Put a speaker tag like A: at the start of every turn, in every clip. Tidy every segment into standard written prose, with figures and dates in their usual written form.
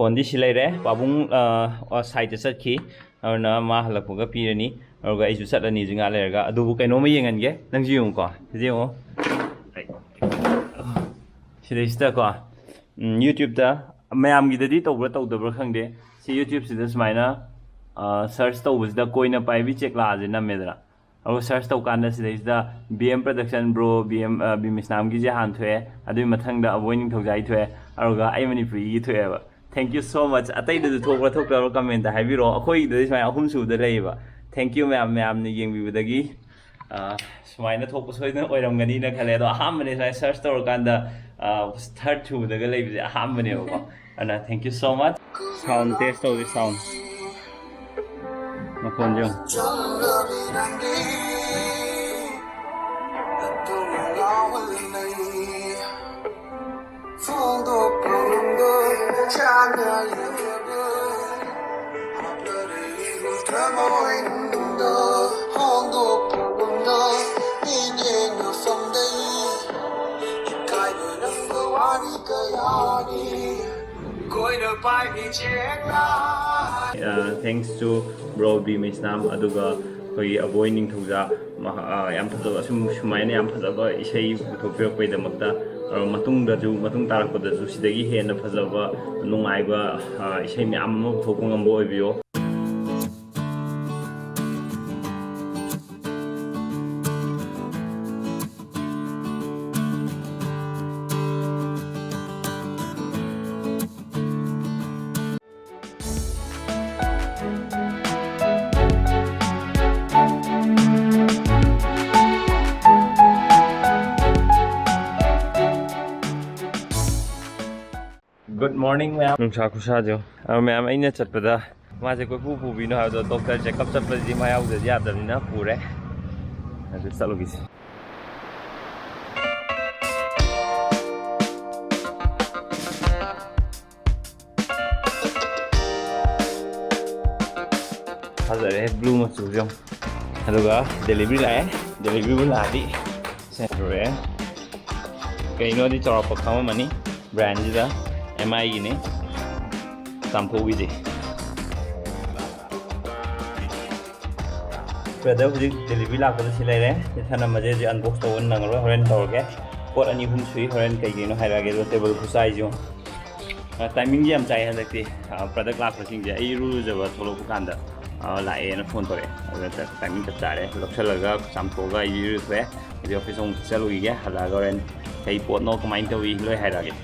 A: ꯐꯣꯟꯗꯤ ꯁꯤ ꯂꯩꯔꯦ ꯄꯥꯕꯨꯡ ꯁꯥꯏꯠꯇ ꯆꯠꯈꯤ ꯑꯗꯨꯅ ꯃꯥ ꯍꯜꯂꯛꯄꯒ ꯄꯤꯔꯅꯤ ꯑꯗꯨꯒ ꯑꯩꯁꯨ ꯆꯠꯂꯅꯤ ꯍꯧꯖꯤꯛ ꯉꯥꯏꯍꯥꯛ ꯂꯩꯔꯒ ꯑꯗꯨꯕꯨ ꯀꯩꯅꯣꯝꯃ ꯌꯦꯡꯍꯟꯒꯦ ꯅꯪꯁꯨ ꯌꯦꯡꯉꯨꯀꯣ ꯁꯤꯗ ꯌꯦꯡꯉꯣ ꯁꯤꯗꯩꯁꯤꯗꯀꯣ ꯌꯨꯇ꯭ꯌꯨꯕꯇ ꯃꯌꯥꯝꯒꯤꯗꯗꯤ ꯇꯧꯕ꯭ꯔꯥ ꯇꯧꯗꯕ꯭ꯔꯥ ꯈꯪꯗꯦ ꯁꯤ ꯌꯨꯇ꯭ꯌꯨꯕꯁꯤꯗ ꯁꯨꯃꯥꯏꯅ ꯁꯔꯆ ꯇꯧꯕꯁꯤꯗ ꯀꯣꯏꯅ ꯄꯥꯏꯕꯤ ꯆꯦꯛꯂꯥꯁꯦ ꯅꯝꯃꯦꯗꯅ ꯑꯗꯨꯒ ꯁꯔꯆ ꯇꯧꯀꯥꯟꯗ ꯁꯤꯗꯩꯁꯤꯗ BM ꯄ꯭ꯔꯗꯛꯁꯟ ꯕ꯭ꯔꯣ BM ꯃꯥꯏꯁꯅꯥꯝꯒꯤꯁꯦ ꯍꯥꯟꯅ ꯊꯣꯛꯑꯦ ꯑꯗꯨꯒꯤ ꯃꯊꯪꯗ ꯑꯕꯣꯏ ꯅꯤꯡꯊꯧꯖꯥꯏ ꯊꯣꯛꯑꯦ ꯑꯗꯨꯒ ꯑꯩ ꯃꯅꯤꯄꯨꯔꯤꯒꯤ ꯊꯣꯛꯑꯦꯕ ꯊꯦꯡꯛ ꯌꯨ ꯁꯣ ꯃꯆ ꯑꯇꯩꯗꯁꯨ ꯊꯣꯛꯄ꯭ꯔꯥ ꯊꯣꯛꯇꯕ꯭ꯔꯥ ꯀꯃꯦꯟꯇ ꯍꯥꯏꯕꯤꯔꯛꯑꯣ ꯑꯩꯈꯣꯏꯒꯤꯗꯗꯤ ꯁꯨꯃꯥꯏꯅ ꯑꯍꯨꯝ ꯁꯨꯕꯗ ꯂꯩꯌꯦꯕ ꯊꯦꯡꯛ ꯌꯨ ꯃꯌꯥꯝꯅ ꯌꯦꯡꯕꯤꯕꯗꯒꯤ ꯁꯨꯃꯥꯏꯅ ꯊꯣꯛꯄ ꯁꯣꯏꯗꯅ ꯑꯣꯏꯔꯝꯒꯅꯤꯅ ꯈꯜꯂꯦ ꯑꯗꯣ ꯑꯍꯥꯟꯕꯅꯦ ꯁꯨꯃꯥꯏꯅ ꯁꯔꯆ ꯇꯧꯔꯀꯥꯟꯗ ꯊꯔꯠ ꯁꯨꯕꯗꯒ ꯂꯩꯕꯁꯦ ꯑꯍꯥꯟꯕꯅꯦꯕꯀꯣ ꯑꯗꯨꯅ thank you so much sound test ꯇꯧꯁꯤ ꯁꯥꯎꯟ मखोंजो thanks to bro MAISNAM aduga koi Aboy Ningthouja yam phajaba sumaina yam phajaba isai puthokpiramakta matung tarakpadaju sidagi hena phajaba nungaiba isai myam ama puthokpa ngamba oibiyo Good morning, ma'am. Nungsa kusajo. Ma'am, ay na chatpada. Mase koi pubino ha do doctor checkup chatpada di mayaw de yadamina pure. Adu salogis. Hazare blue machujo. Aduga delivery lae. Delivery bun adi. Sentore. Kaino di chorapa khama mani brand da MI gini sampo gini brother hujik delivery lakpada si laire ithana maje je unbox tawon nangro horen tawge pot ani hum sui horen kai gino hairage do table ku size jo timing jam chai halakti product lakpa sing je ai ru jaba tholo ku kanda lae na phone tore ada timing chap chare loksalaga sampo ga yiru thwe ide office on chalu ge halaga horen kai pot no kamain tawi loi hairage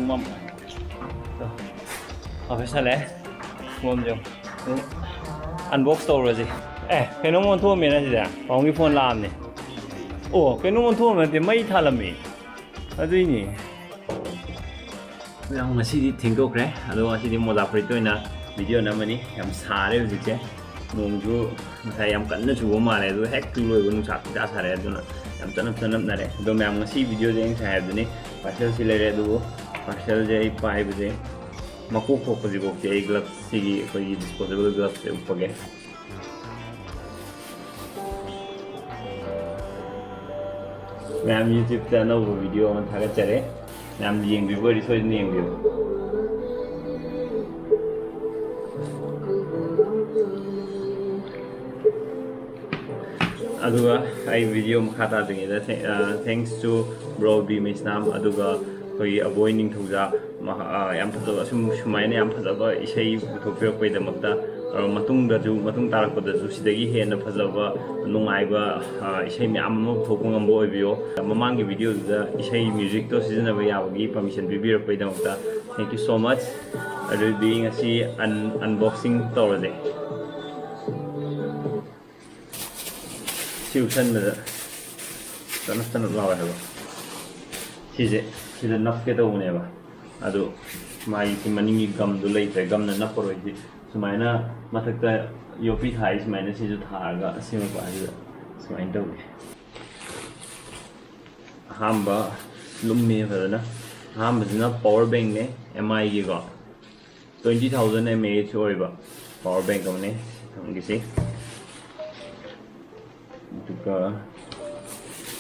A: mom official eh mom jo unbox store ji kaino mon thu me na ji da bawng gi phone lam ni oh kaino mon thu me te mai thalami adui ni yang ngasi di thingdokre ado ngasi di moza free toina video namani yam sare ji che nongju sai yam kanna chu ma le do hek tu loi gun sa ta sare aduna yam tanam na re do me ngasi video jeng sa aduni parcel si le re do parcel je PAIBI je makuk thokpa ji gok je glove sigi koi disposable glove se upage ma'am YouTube channel video on thaga chare ma'am yeng bi bari soi name bi aduga ai video makhata dingi da thanks to bro MAISNAM aduga koi Aboy Ningthouja yam phajaba sumaina yam phajaba isai puthokpiramakta matung tarakpadaju sidagi hena phajaba nungaiba isai myam ama puthokpa ngamba oibiyo mamangi video da isai music to sijanaba yabagi permission bibirakpaidamakta thank you so much adu being asi unboxing tawrade siusan da tanastana lawa haba sije sida napke to uneba adu mai ki maningi gam du leite gam na naporoi di sumaina mathakta yopi thai sumaina siju thaga asima pa aju sumain to hamba lummi phadana hamba jina power bank ne MI gi go 20000 mAh oiba power bank amne thangisi duka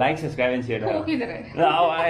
A: like subscribe and share
B: ถูกที่เลย
A: เอาไอ้